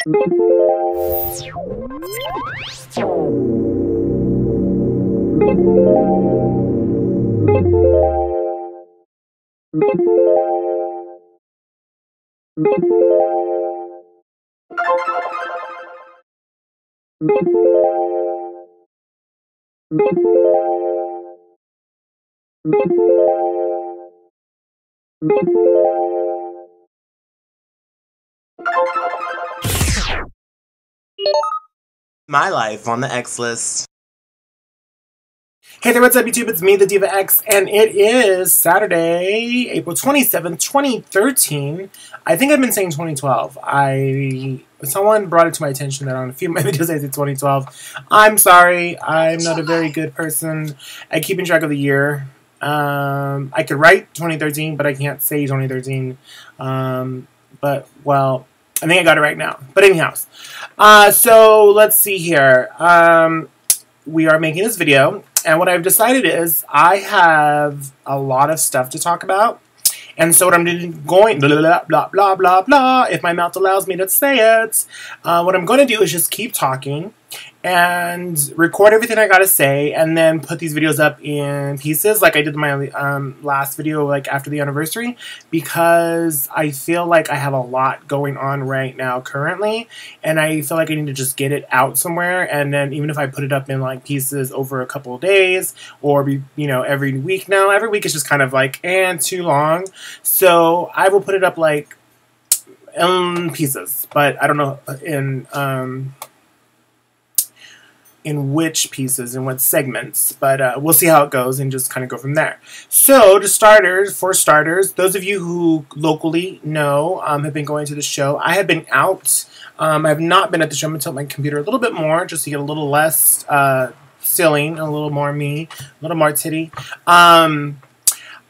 My life on the X list. Hey there, what's up YouTube? It's me, the Diva X, and it is Saturday, April 27th, 2013. I think I've been saying 2012. Someone brought it to my attention that on a few of my videos I said 2012. I'm sorry, I'm not a very good person at keeping track of the year. I could write 2013, but I can't say 2013. But, well, I think I got it right now. But anyhow, so let's see here. We are making this video, and what I've decided is I have a lot of stuff to talk about. And so what I'm going, blah, blah, blah, blah, blah, if my mouth allows me to say it, what I'm going to do is just keep talking and record everything I got to say and then put these videos up in pieces like I did my last video like after the anniversary, because I feel like I have a lot going on right now currently, and I feel like I need to just get it out somewhere. And then even if I put it up in like pieces over a couple of days or every week now, every week is just kind of like too long, so I will put it up like in pieces, but I don't know in which pieces and what segments, but we'll see how it goes and just kind of go from there. So for starters, those of you who locally know have been going to the show. I have been out. I have not been at the show. I'm going to tilt my computer a little bit more just to get a little less ceiling, a little more me, a little more titty.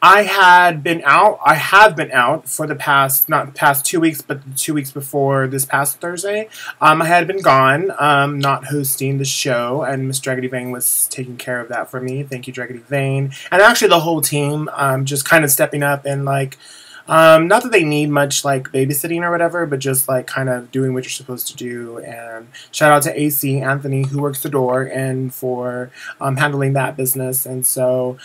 I have been out for the past, not past 2 weeks, but 2 weeks before this past Thursday. I had been gone, not hosting the show, and Miss Draggedy Vane was taking care of that for me. Thank you, Draggedy Vane. And actually the whole team, just kind of stepping up and like, not that they need much like babysitting or whatever, but just like kind of doing what you're supposed to do. And shout out to AC Anthony, who works the door, and for handling that business. And so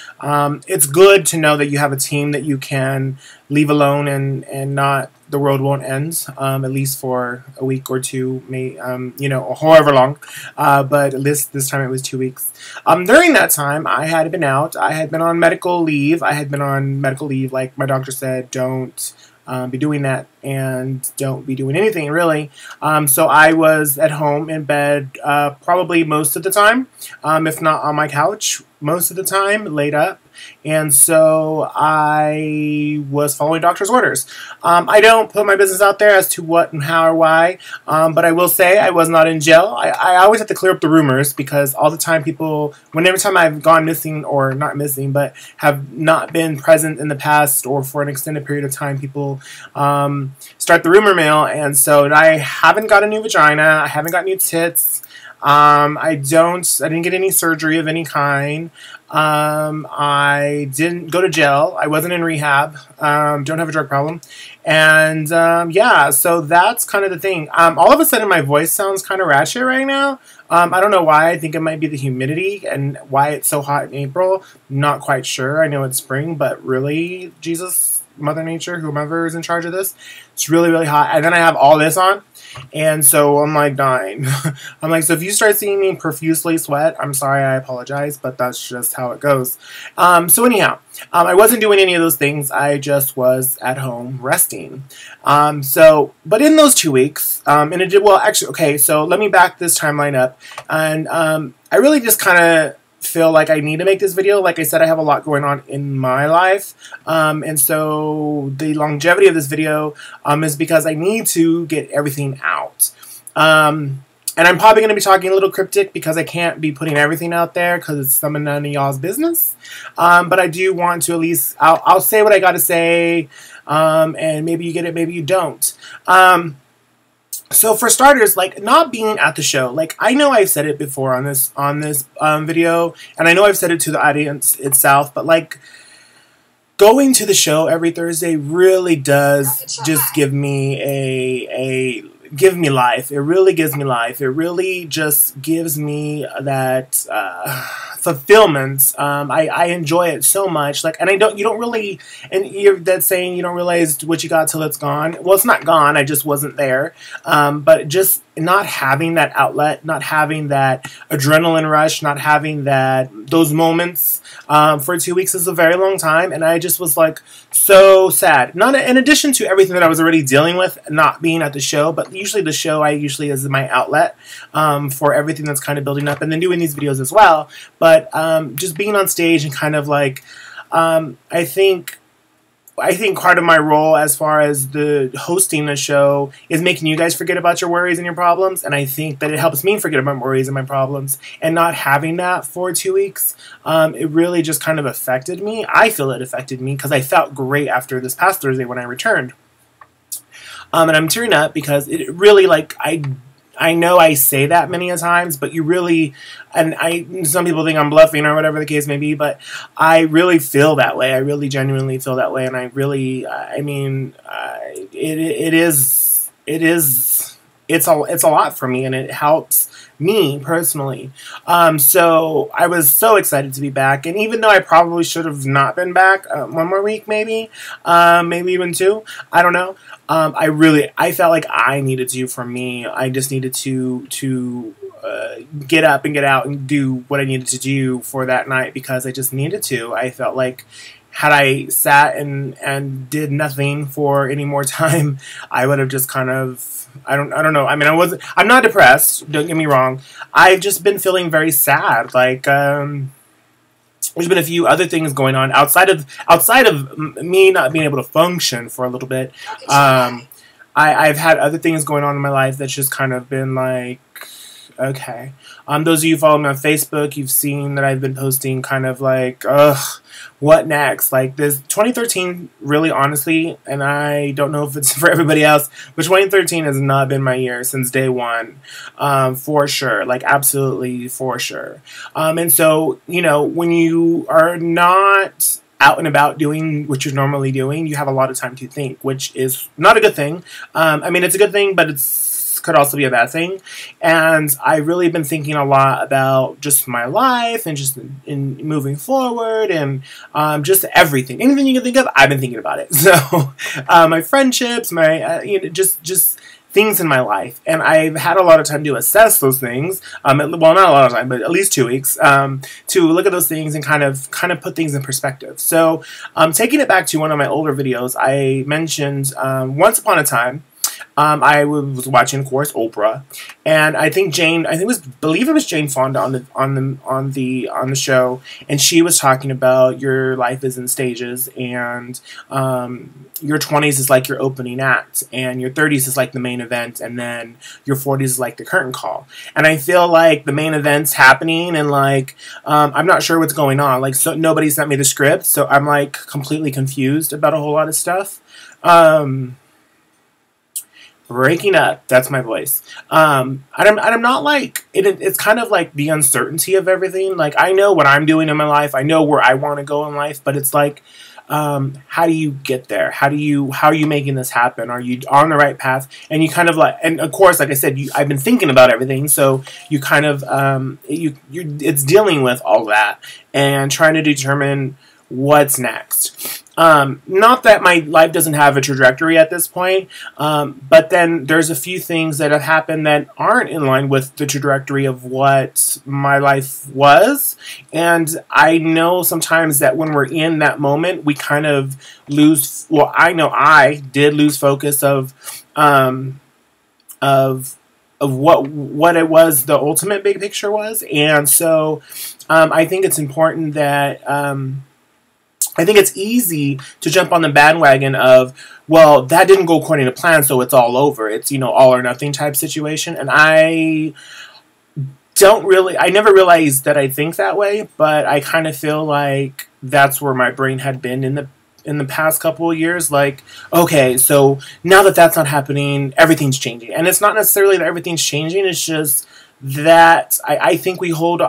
it's good to know that you have a team that you can leave alone and not, the world won't end, at least for a week or two, or however long, but at least this time it was 2 weeks. During that time, I had been out. I had been on medical leave. Like my doctor said, don't be doing that and don't be doing anything really. So I was at home in bed probably most of the time, if not on my couch most of the time, laid up. And so I was following doctor's orders. I don't put my business out there as to what and how or why, but I will say I was not in jail. I always have to clear up the rumors, because all the time whenever time I've gone missing, or not missing, but have not been present in the past or for an extended period of time, people start the rumor mill. And so I haven't got a new vagina. I haven't got new tits. I didn't get any surgery of any kind. I didn't go to jail. I wasn't in rehab. Don't have a drug problem. And, yeah, so that's kind of the thing. All of a sudden my voice sounds kind of ratchet right now. I don't know why. I think it might be the humidity and why it's so hot in April. Not quite sure. I know it's spring, but really, Jesus, Mother Nature, whomever is in charge of this, it's really, really hot. And then I have all this on. And so I'm like dying. I'm like, so if you start seeing me profusely sweat, I'm sorry, I apologize, but that's just how it goes. So anyhow, I wasn't doing any of those things. I just was at home resting. But in those 2 weeks, and it did, well, actually, okay, so let me back this timeline up. And I really just kind of feel like I need to make this video. Like I said, I have a lot going on in my life, and so the longevity of this video is because I need to get everything out. And I'm probably going to be talking a little cryptic because I can't be putting everything out there because it's some of none of y'all's business. But I do want to at least, I'll say what I got to say, and maybe you get it, maybe you don't. So for starters, like, not being at the show, like, I know I've said it before on this video, and I know I've said it to the audience itself, but like, going to the show every Thursday really does just give me give me life. It really gives me life. It really just gives me that fulfillment. I enjoy it so much. Like, and you don't really, and you're that saying you don't realize what you got till it's gone. Well, it's not gone. I just wasn't there. But just not having that outlet, not having that adrenaline rush, not having those moments for 2 weeks is a very long time, and I just was like so sad. Not in addition to everything that I was already dealing with, not being at the show, but usually the show is my outlet for everything that's kind of building up, and then doing these videos as well. But just being on stage and kind of like I think part of my role as far as the hosting the show is making you guys forget about your worries and your problems, and I think that it helps me forget about my worries and my problems, and not having that for 2 weeks, it really just kind of affected me. I feel it affected me because I felt great after this past Thursday when I returned. And I'm tearing up because it really, like, I know I say that many a times, but you really, and some people think I'm bluffing or whatever the case may be, but I really feel that way. I really genuinely feel that way, and I really, it's a lot for me, and it helps me personally. So I was so excited to be back, and even though I probably should have not been back, 1 more week maybe, maybe even 2, I don't know. I felt like I needed to, for me, I just needed to get up and get out and do what I needed to do for that night, because I just needed to. I felt like had I sat and did nothing for any more time, I would have just kind of, I don't know. I mean, I'm not depressed, don't get me wrong. I've just been feeling very sad. Like, there's been a few other things going on outside of me not being able to function for a little bit. I've had other things going on in my life that's just kind of been like, okay. Those of you who follow me on Facebook, you've seen that I've been posting kind of like, ugh, what next? Like, this 2013, really honestly, and I don't know if it's for everybody else, but 2013 has not been my year since day one, for sure. Like, absolutely for sure. And so, you know, when you are not out and about doing what you're normally doing, you have a lot of time to think, which is not a good thing. I mean, it's a good thing, but could also be a bad thing. And I've really been thinking a lot about just my life and just in moving forward, and just everything, anything you can think of, I've been thinking about it. So my friendships, my just things in my life, and I've had a lot of time to assess those things. Well, not a lot of time, but at least 2 weeks to look at those things and kind of put things in perspective. So taking it back to one of my older videos, I mentioned once upon a time, I was watching, of course, Oprah, and I think believe it was Jane Fonda on the show, and she was talking about your life is in stages, and your 20s is like your opening act, and your 30s is like the main event, and then your 40s is like the curtain call. And I feel like the main event's happening, and like I'm not sure what's going on. Like, so nobody sent me the script, so I'm like completely confused about a whole lot of stuff. Breaking up, that's my voice. And I'm not like, it's kind of like the uncertainty of everything. Like, I know what I'm doing in my life, I know where I want to go in life, but it's like, how do you get there? How are you making this happen? Are you on the right path? And you kind of like, and of course, like I said, I've been thinking about everything, so you kind of, it's dealing with all that and trying to determine what's next. Not that my life doesn't have a trajectory at this point, but then there's a few things that have happened that aren't in line with the trajectory of what my life was. And I know sometimes that when we're in that moment, we kind of lose, well, I know I did lose focus of what it was, the ultimate big picture was. And so, I think it's important that, I think it's easy to jump on the bandwagon of, well, that didn't go according to plan, so it's all over. It's, you know, all or nothing type situation. And I never realized that I think that way, but I kind of feel like that's where my brain had been in the past couple of years. Like, okay, so now that that's not happening, everything's changing. And it's not necessarily that everything's changing, it's just that I think we hold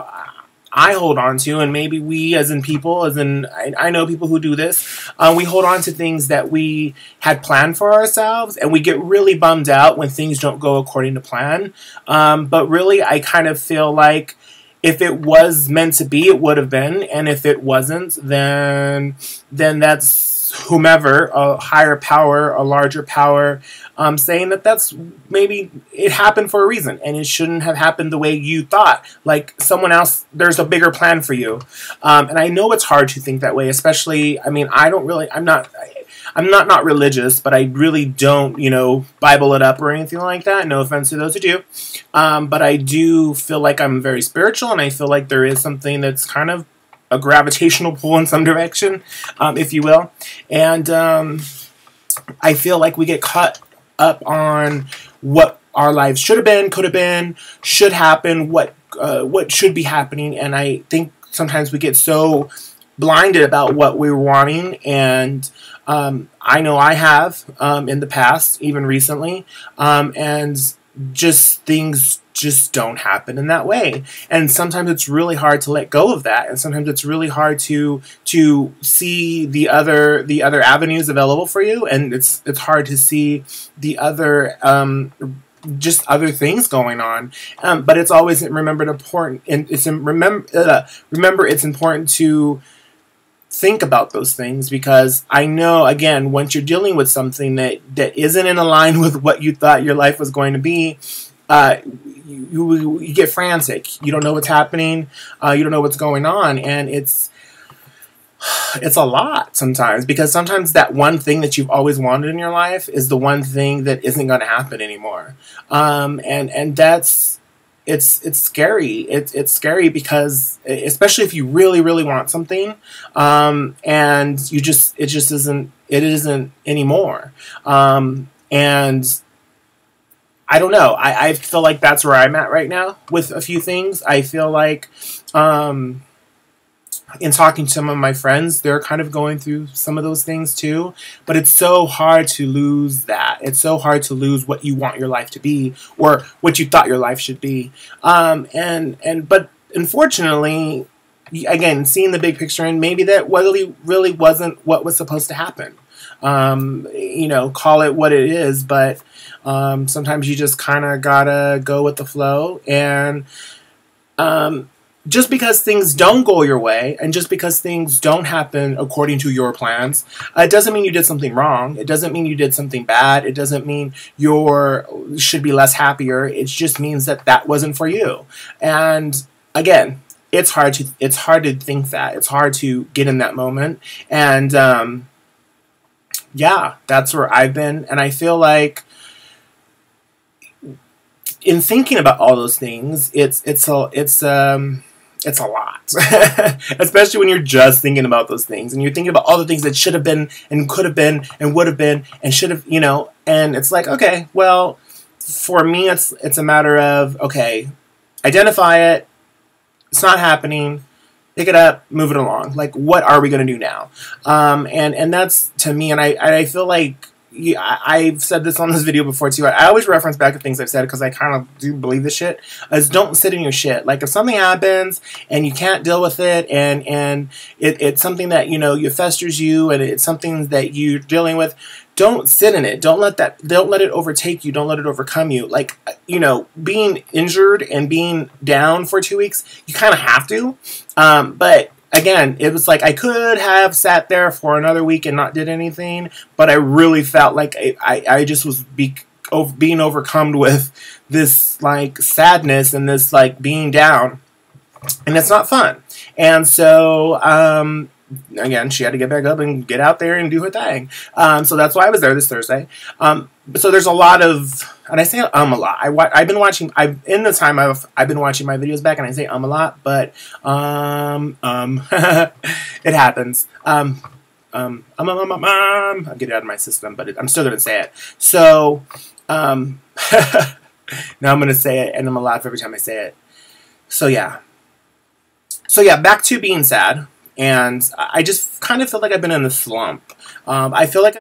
I hold on to, and maybe we as in people, as in I know people who do this, we hold on to things that we had planned for ourselves, and we get really bummed out when things don't go according to plan. But really, I kind of feel like if it was meant to be, it would have been, and if it wasn't, then that's whomever, a higher power, a larger power, saying that that's maybe it happened for a reason and it shouldn't have happened the way you thought. Like someone else, there's a bigger plan for you. And I know it's hard to think that way, especially, I mean, I'm not religious, but I really don't, Bible it up or anything like that. No offense to those who do. But I do feel like I'm very spiritual, and I feel like there is something that's kind of a gravitational pull in some direction, if you will. And I feel like we get caught up on what our lives should have been, could have been, should happen, what should be happening. And I think sometimes we get so blinded about what we're wanting, and I know I have in the past, even recently, and just things just don't happen in that way. And sometimes it's really hard to let go of that, and sometimes it's really hard to see the other avenues available for you, and it's hard to see the other just other things going on. But it's always remember it's important to think about those things, because I know, again, once you're dealing with something that isn't in line with what you thought your life was going to be, you get frantic. You don't know what's happening. You don't know what's going on, and it's a lot sometimes, because sometimes that one thing that you've always wanted in your life is the one thing that isn't going to happen anymore. And that's it's scary. It's scary because, especially if you really, really want something, and it isn't anymore. And I don't know. I feel like that's where I'm at right now with a few things. I feel like, in talking to some of my friends, they're kind of going through some of those things too. But it's so hard to lose that. It's so hard to lose what you want your life to be, or what you thought your life should be. But unfortunately, again, seeing the big picture, and maybe that really wasn't what was supposed to happen. Call it what it is, but sometimes you just kind of gotta go with the flow. And just because things don't go your way, and just because things don't happen according to your plans, it doesn't mean you did something wrong. It doesn't mean you did something bad. It doesn't mean you should be less happier. It just means that wasn't for you. And again, it's hard to think that. It's hard to get in that moment. And yeah, that's where I've been. And I feel like, in thinking about all those things, it's a lot, especially when you're just thinking about those things, and you're thinking about all the things that should have been, and could have been, and would have been, and should have, and it's like, okay, well, for me, it's a matter of, okay, identify it, it's not happening, pick it up, move it along. Like, what are we going to do now? And that's, to me, and I feel like, I've said this on this video before too. I always reference back to things I've said, because I kind of do believe this shit. Is don't sit in your shit. Like, if something happens and you can't deal with it, and it's something that you festers you, and it's something that you're dealing with, don't sit in it. Don't let it overtake you. Don't let it overcome you. Like, being injured and being down for 2 weeks, you kind of have to. But again, it was like I could have sat there for another week and not did anything, but I really felt like I just was being overcome with this, like, sadness and this, like, being down, and it's not fun. And so, again, she had to get back up and get out there and do her thing. So that's why I was there this Thursday. So there's a lot of, and I say a lot. I've been watching. I've been watching my videos back, and I say a lot, but it happens. I'll get it out of my system, but I'm still gonna say it. So now I'm gonna say it, and I'm gonna laugh every time I say it. So yeah, back to being sad. And I just kind of feel like I've been in a slump. I feel like